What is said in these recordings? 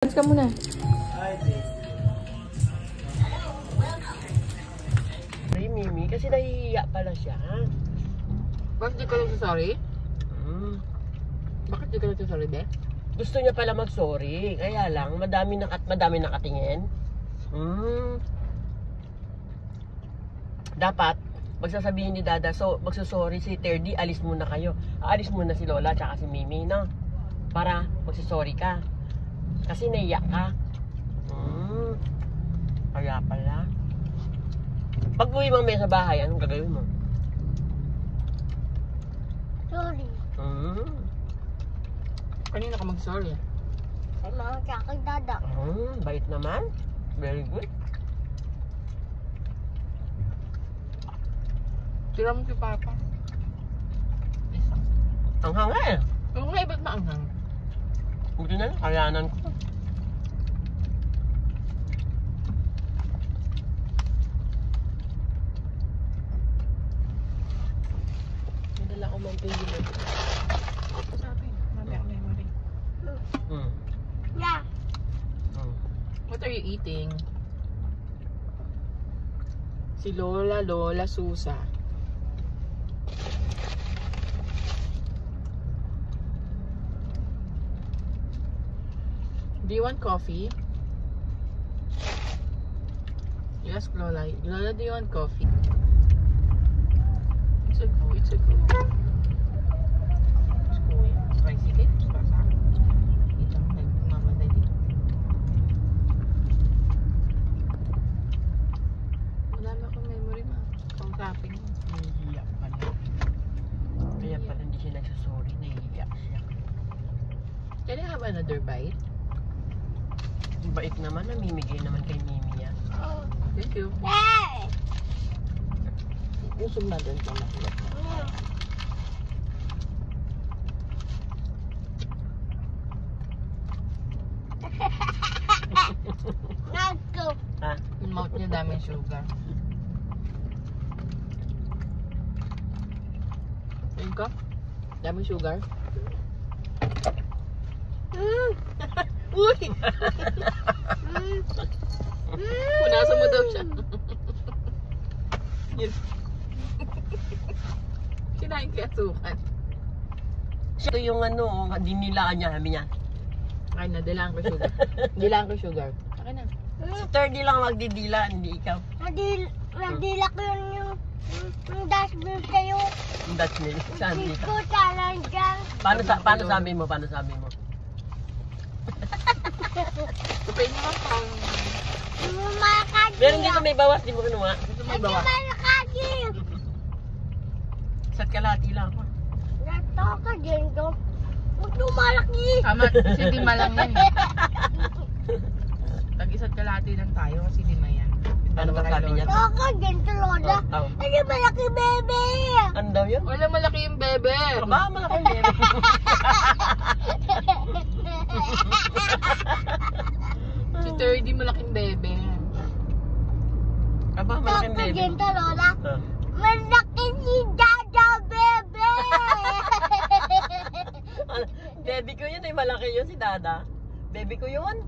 Dance ka muna. Ay, Mimi, kasi nahihiya pala siya. Bakit di ka nagsasorry? Bakit di ka nagsasorry, be? Gusto niya pala mag-sorry. Kaya lang, madami nakatingin. Dapat, magsasabihin ni Dada, so magsasorry si Terdy, alis muna kayo. Aalis muna si Lola tsaka si Mimi, no? Para magsasorry ka. Kasi naiyak ka. Kaya pala. Pag uwi mo sa bahay, anong gagawin mo? Sorry. Kanina ka mag-sorry? Ay, mga tsaka Dada. Bait naman. Very good. Tira mo si Papa. Isa. Ang hanga eh. Oo nga, ba't maanghang? Buti na lang, kayanan ko. Nadala ko man pili mo. Sabi, mamaya memory. Yeah. What are you eating? Si Lola Susa. Do you want coffee? Yes, Lola. Lola, do you want coffee? It's a go. It's a go. It's go. Spicy cake. Madami akong memory, ma. Kausapin mo. Nahihiya pala. Kaya pala hindi siya nagsasorry. Nahihiya siya. Can I have another bite? Bait naman, namimigay naman kay Mimi yan. Thank you. Hey! Usog na din ito. Nagko. Ha? Yung mouth niya daming sugar. Ayun ka? Daming sugar? Uy! Punasan mo daw siya. Yun. Kinain kaya sukat. Ito yung ano, dinilaan niya, sabi niya. Ay na, dilaan ko sugar. Dilaan ko sugar. Akin na. Si Terdy lang magdidila, hindi ikaw. Nadila ko yung dustbin sa'yo. Yung Dutch mill. Saan Hindi dito? ko talang dyan. Paano sabi mo? Paano sabi mo? Kapay mo ka pang... Lumakad Meron dito may bawas, di mo kinuha. Gusto mo bawa? Lumakad yun. Sa kalahati lang ako. Nato ka dyan to. Huwag lumalaki. Tama, kasi lima lang yan eh. Tag-isa't kalahati lang tayo kasi lima yan. Ano ba sabi niya? Nato ka dyan to, Lola. Oh. Ay, malaki bebe. Ano daw yun? Wala malaki yung bebe. Aba, malaki meron. Si Terdy malaking bebe. Aba, malaking Nato ka baby. dyan to, Lola. Ah. Malaki si Dada bebe. Baby ko yun, malaki yun si Dada. Baby ko yun.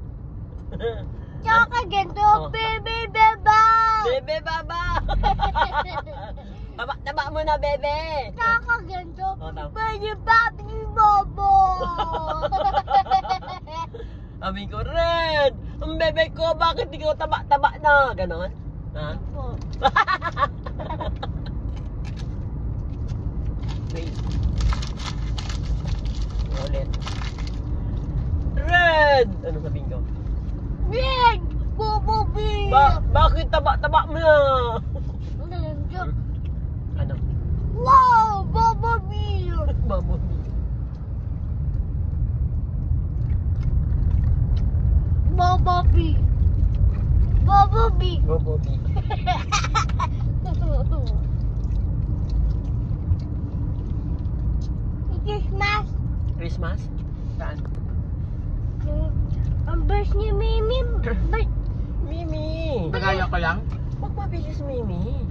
Tsaka ganito, Oh. bebe beba. Bebe, baba. Taba mo na, bebe. Tsaka ganito, Oh, tama. bebe babi bobo. Sabi ko, Red, ang bebe ko, bakit di ko taba-taba na? Ganon. Ha? Wait. Ulit. Red! Ano sabihin ko? Red, bobo bi. Bakit taba-taba mo na? Ano? Wow, bobo bi. Babo. Bobo bi. Bobo bi. Bobo B. Christmas. Christmas? Saan? Ang birth ni Mimi. Mimi! Bagaya ko lang. Huwag mabilis, Mimi.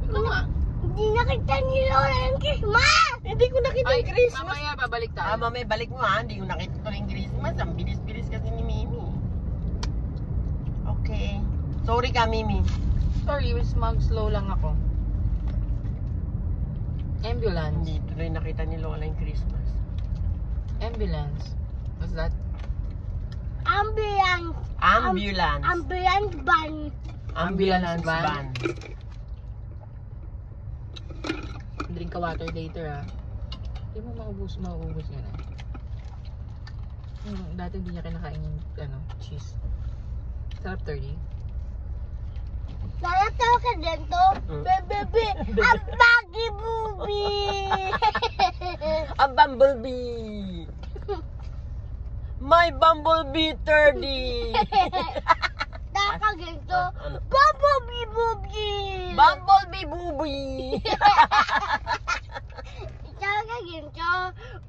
Ikaw nga. Hindi Hindi nakita ni Lola yung Christmas! Hindi ko nakita Ay, yung Christmas. mamaya babalik tayo. Mamaya balik mo ha. Hindi ko nakita ko yung Christmas. Ang bilis-bilis kasi ni Mimi. Okay. Sorry ka, Mimi. Sorry, mag-slow lang ako. Ambulance. Hindi tuloy nakita ni Lola yung Christmas. Ambulance. What's that? Ambulance. Ambulance. Ambulance van. Ambulance van. van. Drink ka water later ah. Hindi mo maubos yan ah. Dati hindi niya kinakain yung cheese. Sarap 30. Nalataw ka dito? Bebe, ang baggy movie! Ang bumblebee. My bumblebee 30. Naka ganito. Ano? Bumblebee movie! Bumblebee booby. Naka ganito.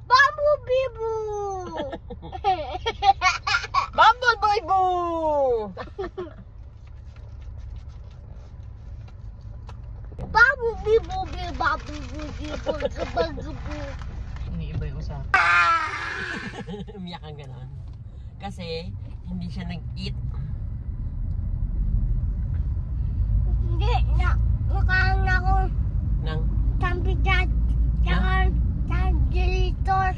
Bumblebee boo! Bumblebee boo. Bumblebee movie, bumblebee boo. Iniiba yung usapan. Umiyak ang gano'n. Kasi, hindi siya nag-eat. Hindi, mukhaan ako Ng, tampitat. Tsaka, Doritos.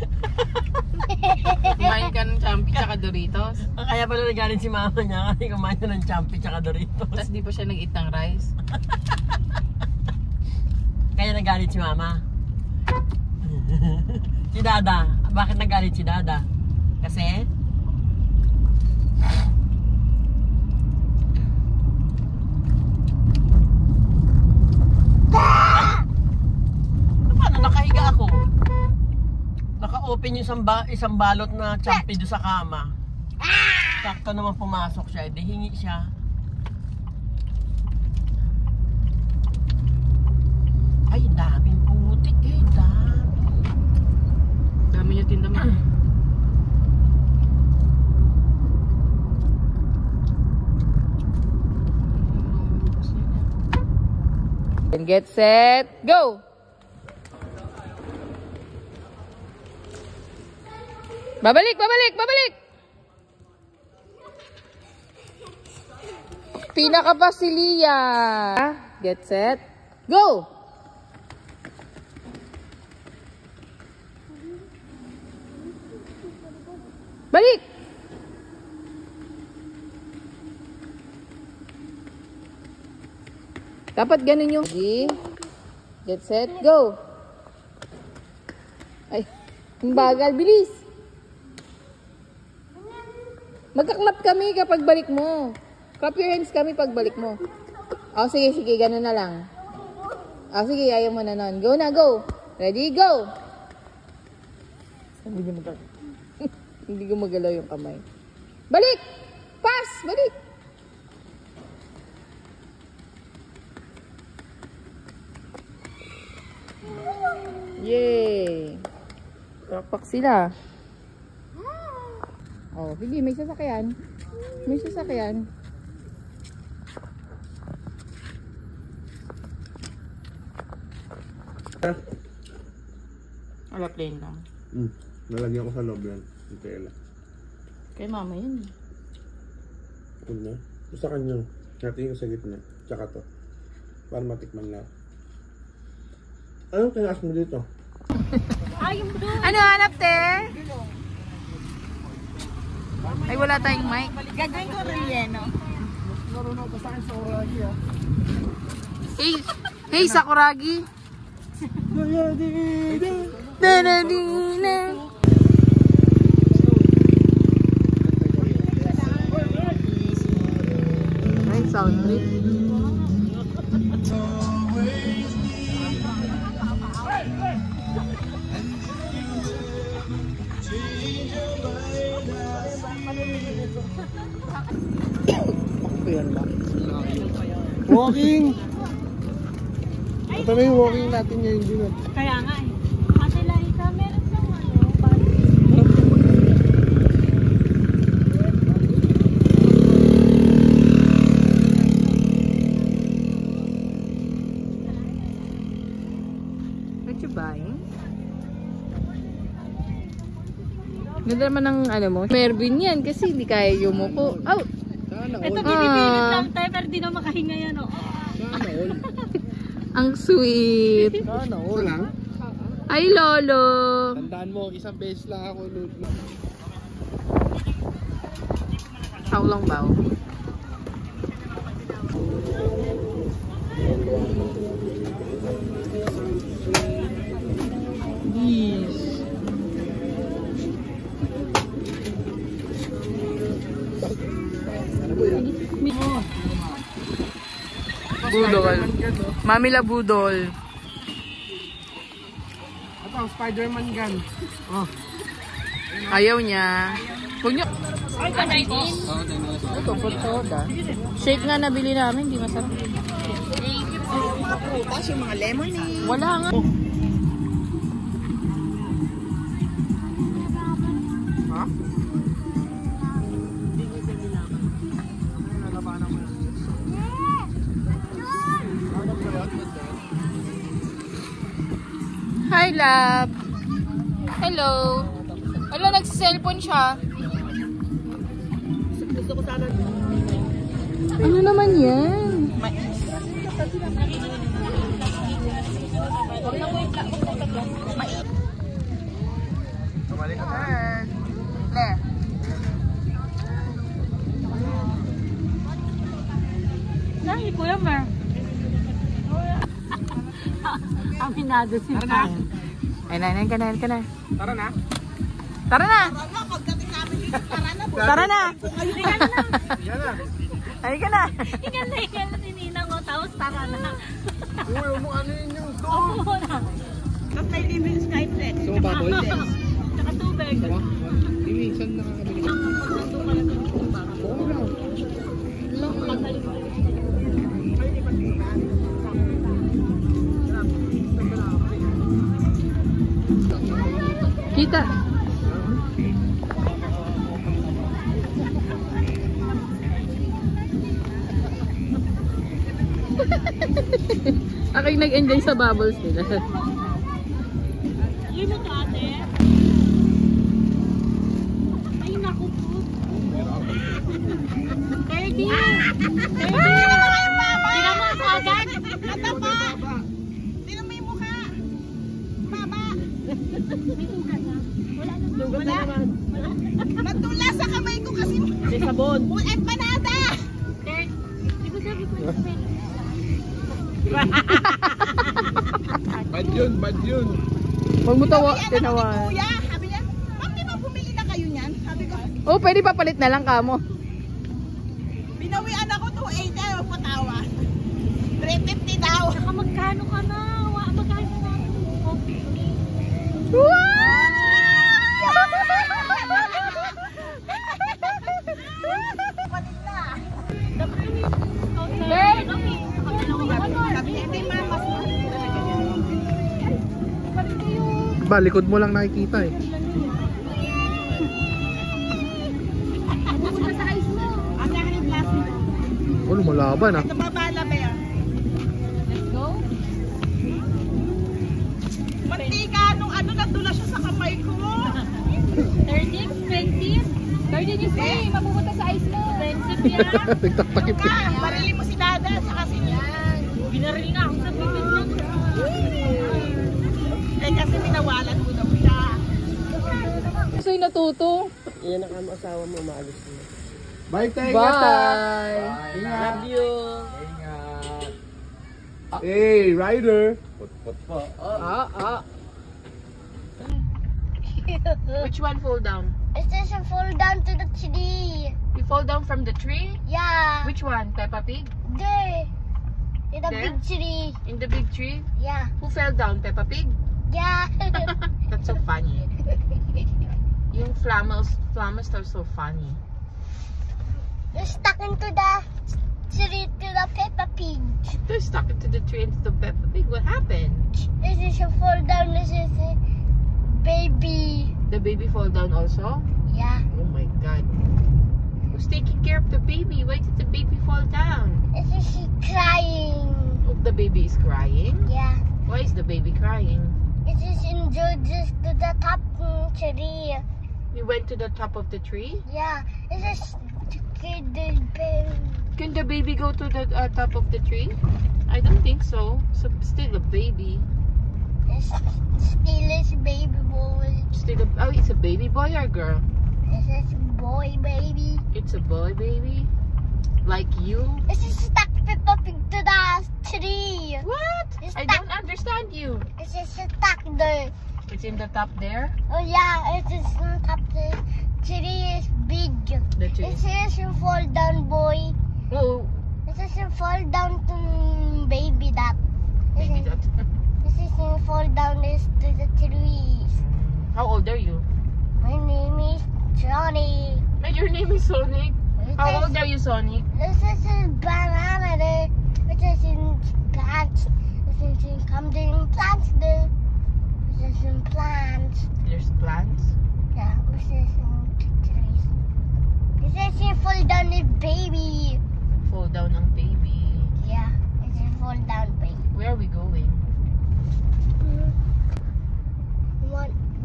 Kumain ka ng champi tsaka Doritos. kaya pala nagalit si mama niya kasi kumain na ng champi tsaka Doritos. Tapos di pa siya nag-eat ng rice. Kaya nagalit si mama. Si Dada. Bakit nagalit si Dada? Kasi? Paano nakahiga ako? Naka-open yung isang balot na champi doon sa kama. Sakto naman pumasok siya. Di hingi siya. Ay, daming putik eh. Dami niya tinda mo. And get set, go! Babalik! Pinaka pa si Lia. Get set, go! Balik! Dapat ganun yung... Get set, go! Ay, ang bagal, bilis! Magka-clap kami kapag balik mo. Clap your hands kami pag balik mo. Oh, sige, ganun na lang. Oh, sige, ayaw mo na nun. Go na, go! Ready, go! Sabi niya magkakaroon. Hindi ko magalaw yung kamay. Balik! Pass! Balik! Yay! Pakpak sila. Oh, sige, may sasakyan. May sasakyan. Wala, plain lang. Nalagyan ko sa loob yan. Yung tela. Kay mama yun. Huwag na. Sa kanya. Natingin ko sa gitna. Tsaka to. Para matikman lang. Anong tinaas mo dito? Ano hanap, te? Ay, wala tayong mic. Gagawin ko relleno. Hey, Sakuragi. Ay, sound trip. Walking! Ito na yung walking natin ngayon din. Kaya nga eh. Ate Larissa, meron kang ganda naman ng ano mo. Mervin yan kasi hindi kaya yumuko. Oh! Sana Ito all. binipilit lang tayo, pero di na makahinga yan, oh. Sana all. Ang sweet. Sana all. Lang? Ay, Lolo. Tandaan mo, isang beses lang ako lulu. Saulang bao. Yes. Budol. Mami la budol. Ito, Spider-Man gun. Oh. Ayaw niya. Huwag niyo. Ay, kanay din. Ito, for soda. Shake nga nabili namin, di masarap. Mga prutas, yung mga lemonade. Wala nga. Ha? Hi, love. Hello. Ala, nagsiselfone siya. Ano naman yan? Tumalik ka din. Le. Ay, Kuya Mer. Aminado si Tara na. Ay, nanan ka na, ka na. Tara na. Tara na! Pagdating namin dito, tara na po. Tara na! Yan na. Ay ka na! Hingan na si Ninang ko, tapos tara na. Uy, mo ano yun yung to? Oo na. Tapos may libre Skyflex. So, bubble? Tsaka tubig. Hindi, saan nakakabili? Oo na. Kita! Ako'y nag-enjoy sa bubbles nila. Yun mo to, ate. Ay, naku po. 30! 30! Tingnan mo ako agad. Natapa! Tingnan mo yung mukha. Baba! May tugas ha? Wala na. Wala. Natula sa kamay ko kasi. Si sabon. Full empanada! Di ba sabi ko yung pwede? Bad yun, bad yun. Huwag mo tawa, Sabi, tinawa. ano, kuya, sabi niya, ma'am, di ba bumili na kayo niyan? Sabi ko, Oh, pwede papalit na lang kamo. binawian ako 280 ayaw patawa. 350 daw. Saka magkano ka na? Magkano na? Okay. Kapatid na. Hey! Sabi niya, hindi ma'am, mas mahal talaga yan. Ba, likod mo lang nakikita eh. Ang akin yung plastic. Oh, lumalaban ah. Ito babala ba yan? Let's go. Mantika, nung ano, natula siya sa kamay ko. 30, 20. 30 is free. Mapupunta sa ice mo. Expensive yan. Nagtatakip Ka, barili mo si Dada, saka si Yan. Binaril na ako sa bibig lang. Eh, kasi pinawalan mo daw siya. Sa'yo natuto. Yan ang asawa mo, umaalis mo. Bye, Tay. Bye! Love you. Hey, Ryder. Which one fall down? It doesn't fall down to the tree. You fall down from the tree? Yeah. Which one? Peppa Pig? There. In the There? big tree. In the big tree? Yeah. Who fell down? Peppa Pig? Yeah. That's so funny. Yung flammers are so funny. You're stuck into the tree to the Peppa Pig. They're stuck into the tree into the Peppa Pig. What happened? This is a fall down. This is a baby. The baby fall down also? Yeah. Oh my god. Who's taking care of the baby? Why did the baby fall down? This is she crying. Oh, the baby is crying? Yeah. Why is the baby crying? It is enjoyed just to the top tree. You went to the top of the tree? Yeah, it's just kid the baby. Can the baby go to the top of the tree? I don't think so. So still a baby. It's still is baby boy. It's a baby boy or girl? It's a boy baby. It's a boy baby. Like you? It's just stuck Peppa Pig to the tree. What? It's I stuck. don't understand you. It's just stuck there. It's in the top there. Oh yeah, it is on top. The tree is big. The tree. It says you fall down, boy. Oh, It says you fall down to baby that. maybe that. It says you fall down this to the trees. How old are you? My name is Johnny. And your name is Sonic. It How says- old are you, Sonic? This is a banana there. It is in plants. It is in something plants there. It is in plants. There's plants. Yeah, it is in trees. It says you fall down the baby. Fall down ang baby. Yeah, it is fall down baby. Where are we going?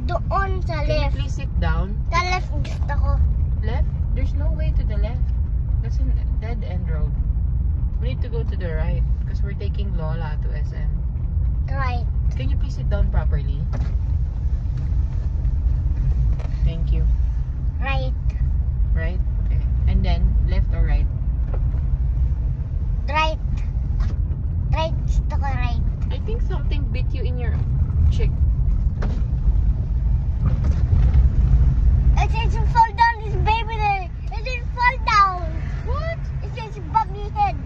Doon sa Can you left. please sit down? Sa left gusto ko. Left? There's no way to the left. That's a dead end road. We need to go to the right because we're taking Lola to SM. Right. Can you please sit down properly? Thank you. Right. Right? Okay. And then left or right? Right. Right. Gusto ko right. I think something bit you in your cheek. It says you fall down this baby there. It says fall down. What? It says bump your head.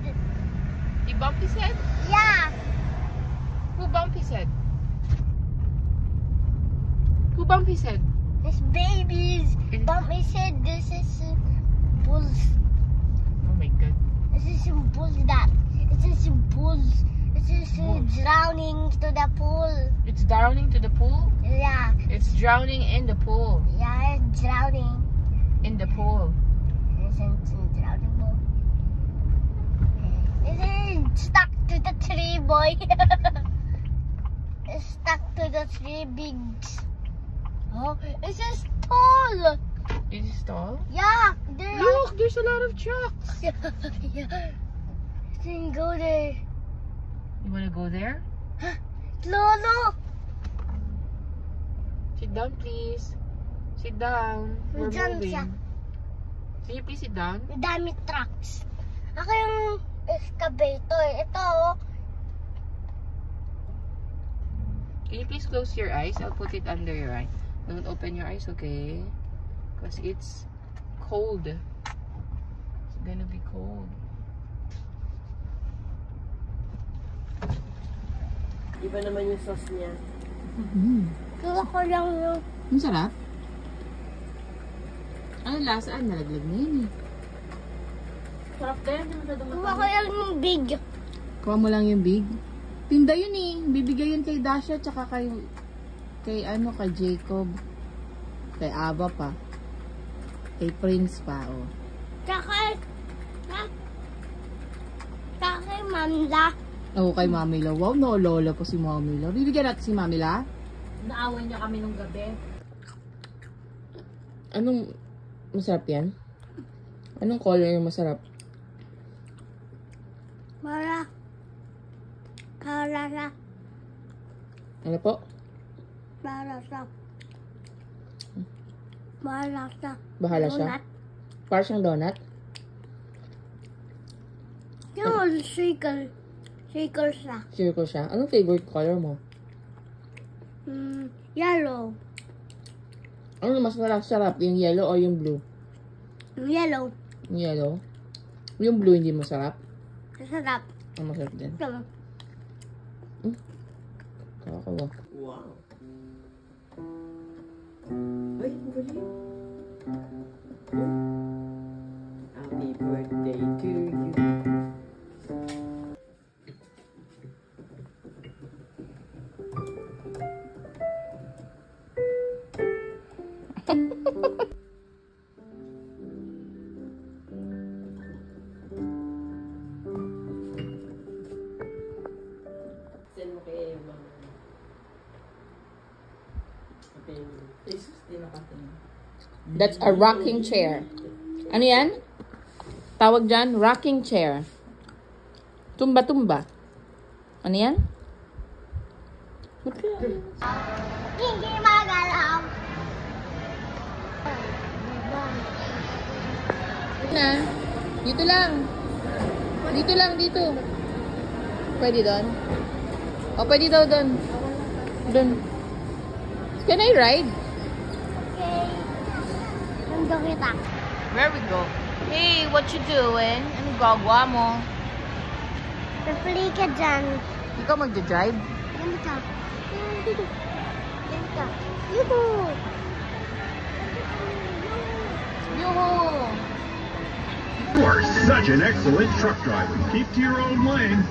He bumped his head? Yeah. Who bumped his head? Who bumped his head? This baby's bump his head. This is bulls. Oh my god. This is some bulls that. It is some bulls. It is drowning to the pool. It's drowning to the pool? Yeah. It's drowning in the pool. Yeah, it's drowning. In the pool. It's drowning pool. It is stuck to the tree, boy. It's stuck to the tree, big. Oh, it's just tall. Is it tall? Yeah, there. Look, there's a lot of trucks. Yeah. Then go there. You wanna go there? Lolo. Sit down, please. Sit down. We're Diyan siya. moving. Can you please sit down? Ang dami trucks. Ako yung excavator. Ito, oh. Can you please close your eyes? I'll put it under your eye. Don't open your eyes, okay? Because it's cold. It's gonna be cold. Iba naman yung sauce niya. Kuha ko lang yung... Ang sarap. Ano lasa? Nalaglag na yun eh. Sarap din. Hindi masyadong Kuha ko lang yung big. Kuha mo lang yung big. Tinda yun eh. Bibigay yun kay Dasha tsaka kay Jacob. Kay Aba pa. Kay Prince pa, oh. Tsaka kay Manda. Oo, kay Mamila. Wow, lola po si Mamila. Bibigyan natin si Mamila. Naaway niya kami nung gabi. Anong masarap yan? Anong color yung masarap? Para sa Ano po? Bahala siya. Bahala siya? Donut. Para siyang donut? Yung shaker. Shaker siya. Sure ko siya. Anong favorite color mo? Yellow. Ano mas sarap? Yung yellow o yung blue? Yellow. Yung yellow? Yung blue hindi masarap? Masarap. Ang masarap din. Ito. Kakakawa. Wow. Ay, ang galing. Happy birthday to you. Send mo kay Mama. Okay. Jesus, di nakatingin. That's a rocking chair. Ano yan? Tawag dyan? Rocking chair. Tumba-tumba. Ano yan? Hindi magalaw. Na. Dito lang. Dito lang, dito. Pwede doon? O, pwede daw doon. Doon. Can I ride? Okay. Nandun kita. Where we go? Hey, what you doing? Anong gagawa mo? Napili ka dyan. Ikaw magdadrive? Ganda ka. Ganda. Yuhu! Yuhu! You are such an excellent truck driver. Keep to your own lane.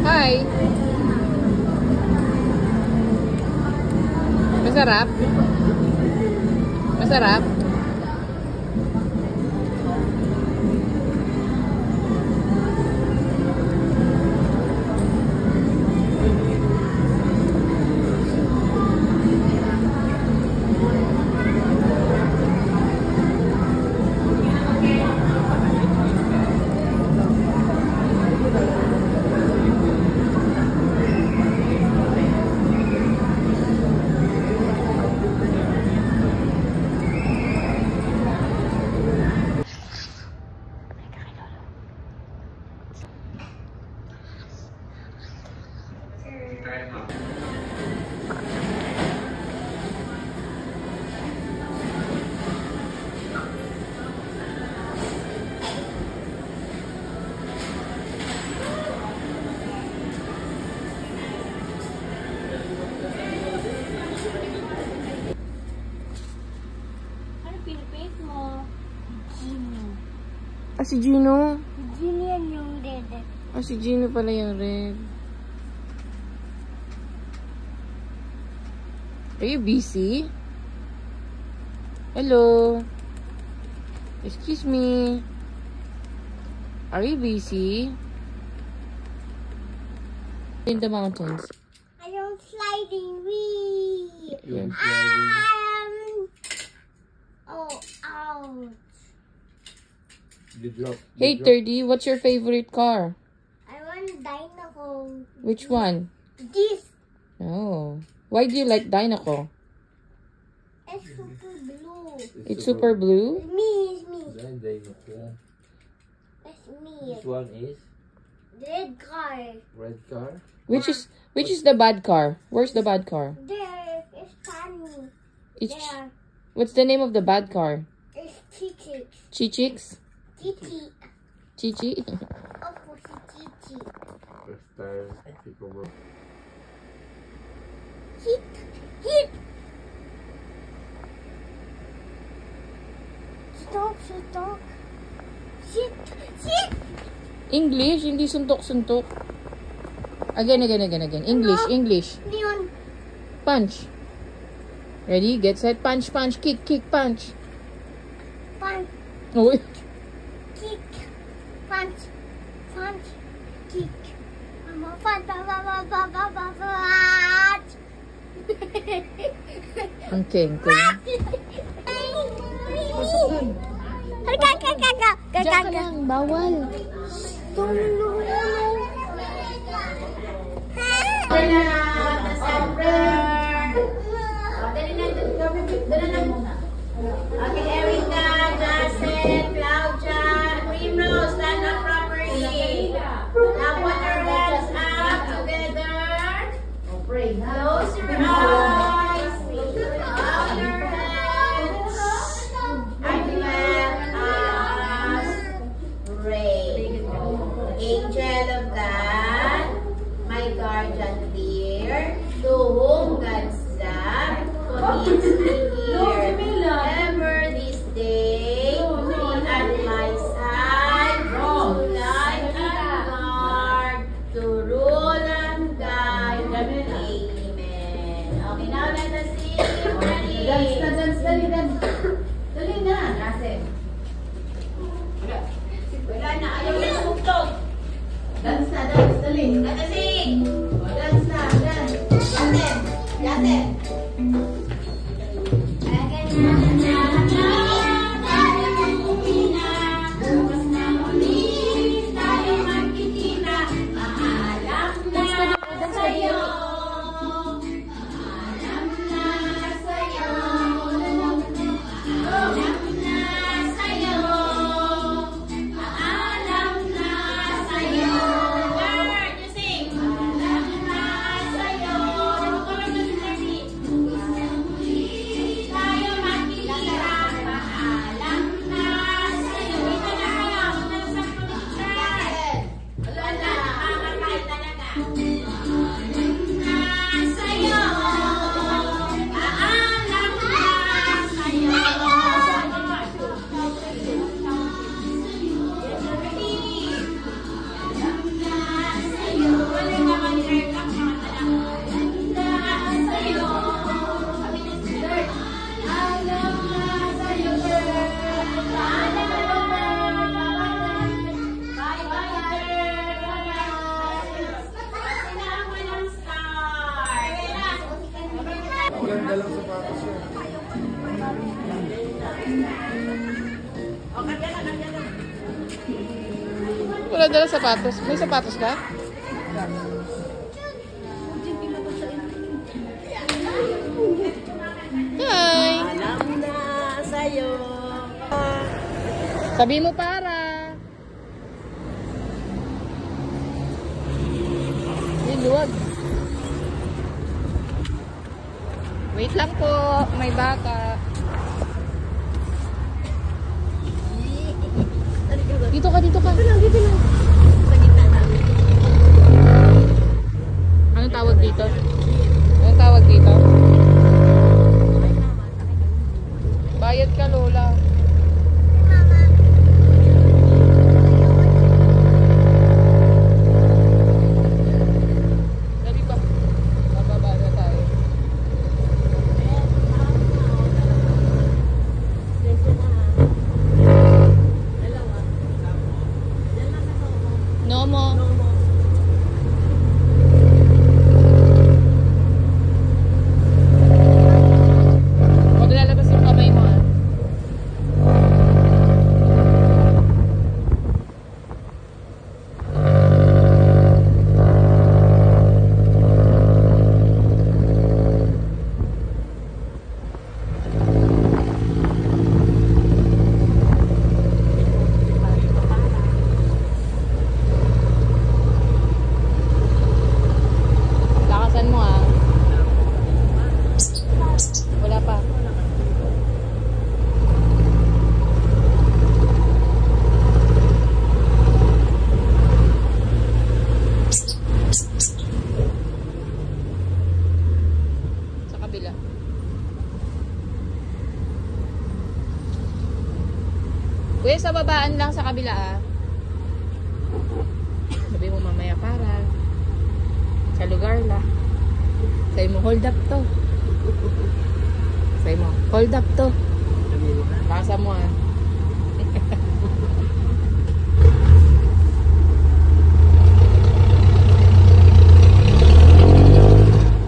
Hi! Masarap? Masarap? Ano pinipaste mo? Gino. Ah, si Gino? Gino yan yung dede. Ah, si Gino pala yung red. Are you busy? Hello? Excuse me? Are you busy? In the mountains. I am sliding. Wee! Yung Oh, ouch. Hey, 30, what's your favorite car? I want dinosaur. Which one? This Oh. Why do you like Dinoco? is super blue. It's super blue? It's me. It's me. This one is Red car. red car. Which is the bad car? Where's the bad car? There is funny. It's There what's the name of the bad car? is Chichi. Chichix? Chichi. Chichi? Of course, it's Chichi. First time people were Hit. Hit. Stop. Stop. Shit. Shit. English, hindi suntok-suntok. Again. English. Leon. Punch. Ready? Get set. Punch. Kick, punch. Punch. Oh, Kick. Punch. Punch. Kick. Punch. ang king. Diyan ka lang, bawal. Okay, Erica, Jason, Claudia, Primrose, stand up properly. Now put your hands up together. Close your eyes. Bow your heads. And let us pray. Angel of God, my guardian dear, to whom God's love commits me here, ever this day. Wala dala sapatos. May sapatos ka? Hi! Alam na sa'yo. Sabi mo para. Yung luwag. Wait lang po. May baka. Dito ka, dito ka. Dito lang. Sa gitna namin. Anong tawag dito? Anong tawag dito? Bayad ka, Lola. Dali ba? Bababa na tayo. No mo. Huwag lalabas yung kamay mo, ah. Lakasan mo, ah. Wala pa. Sa kabila. Kuya, sa babaan lang sa kabila, ah. Sabi mo mamaya para. Sa lugar la. Sabi mo, hold up to. Sabi mo, hold up to. Basa mo, ah.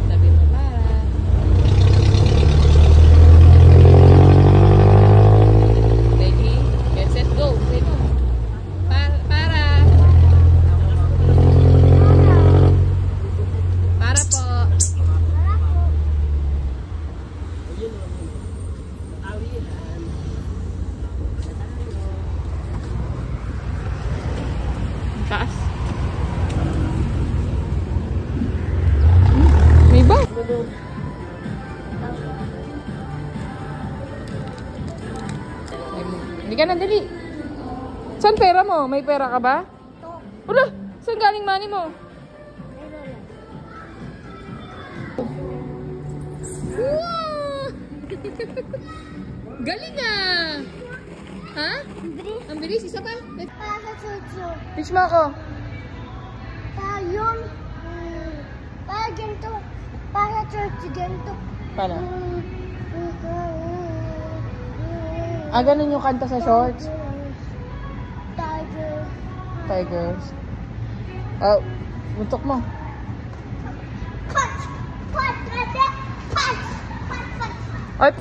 Sabi mo, para. Ready? Get set, go. Sabi mo, para. Para po. Taas. May ba? Hindi ka na, dali. Saan pera mo? May pera ka ba? Wala. Saan galing money mo? Wow! Galing ah! Ha? Ang bilis. Isa pa? Para chuchu. Pitch mo ako. Para yun. Para ganito. Para chuchu ganito. Paano? Ah, ganun yung kanta sa shorts? Tiger. Tigers. Oh, buntok mo. Punch! Punch! Punch! Punch! Punch! Ay!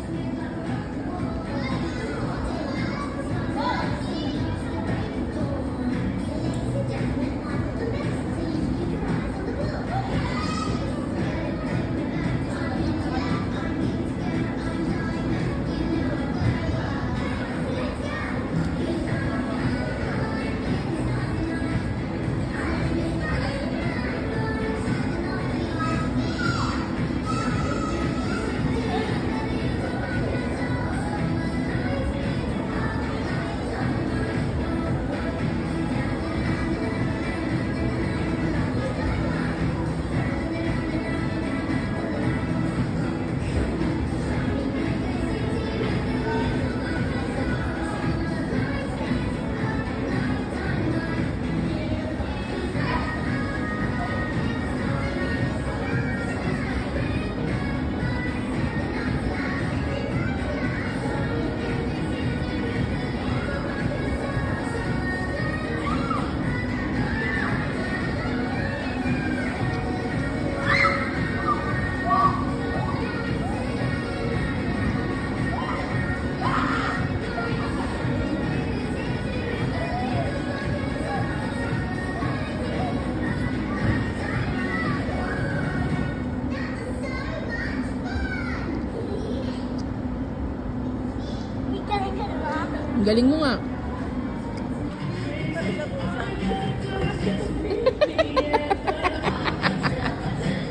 Galing mo nga.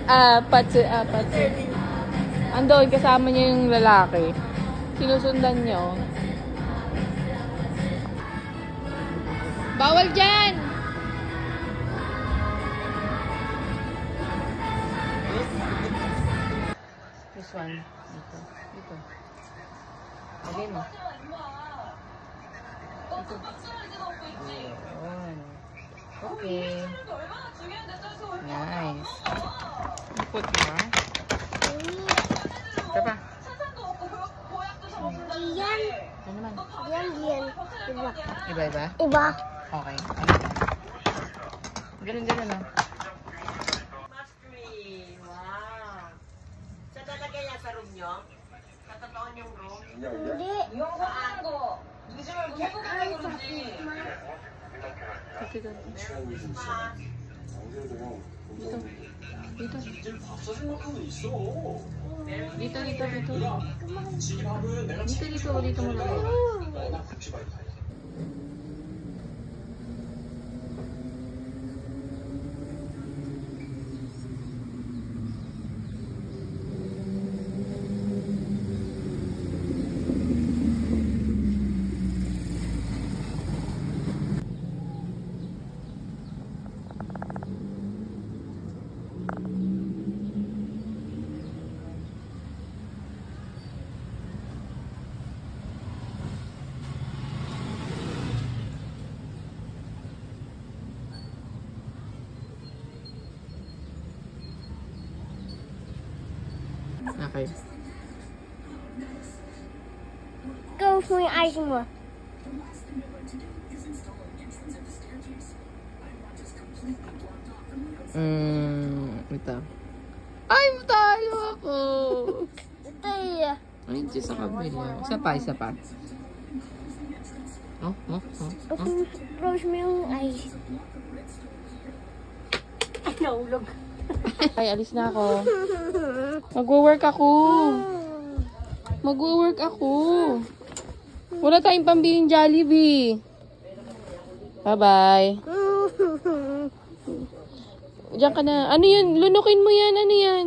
Apat. Andun, kasama niya yung lalaki. Sinusundan niya, oh. Bawal dyan! This one. Dito. Lagay mo. Ayun. Okay. Nice. Put mo. Ito pa. Yan. Ano naman? Yan. Iba. Iba-iba? Iba. Okay. Ganun, oh. Mastery. Wow. Sa talaga yan sa room nyo? Sa totoo yung room? Hindi. Dito mo lang. Okay. Go for your eyes more. Ito. Ay, talo ako! Ito yun. Ay, hindi sa kabila. Isa pa. Oh. Close mo yung eyes. Ay, alis na ako. Mag-work ako. Wala tayong pambiling Jollibee. Bye-bye. Diyan ka na. Ano yun? Lunukin mo yan. Ano yan?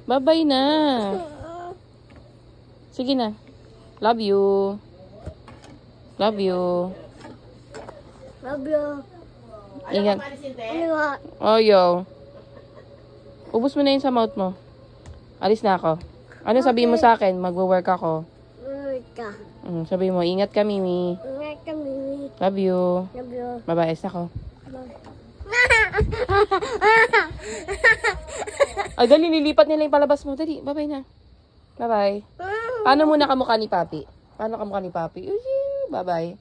Bye-bye na. Sige na. Love you. Ingat. Oh, yo. Ubus mo na yun sa mouth mo. Alis na ako. Ano sabihin mo sa akin? Magwo-work ako. Sabihin mo, ingat ka, Mimi. Love you. Bye-bye. Alis na ako. Ay, dali, nilipat nila yung palabas mo. Dali, bye-bye na. Bye-bye. Paano muna kamukha ni Papi? Bye-bye.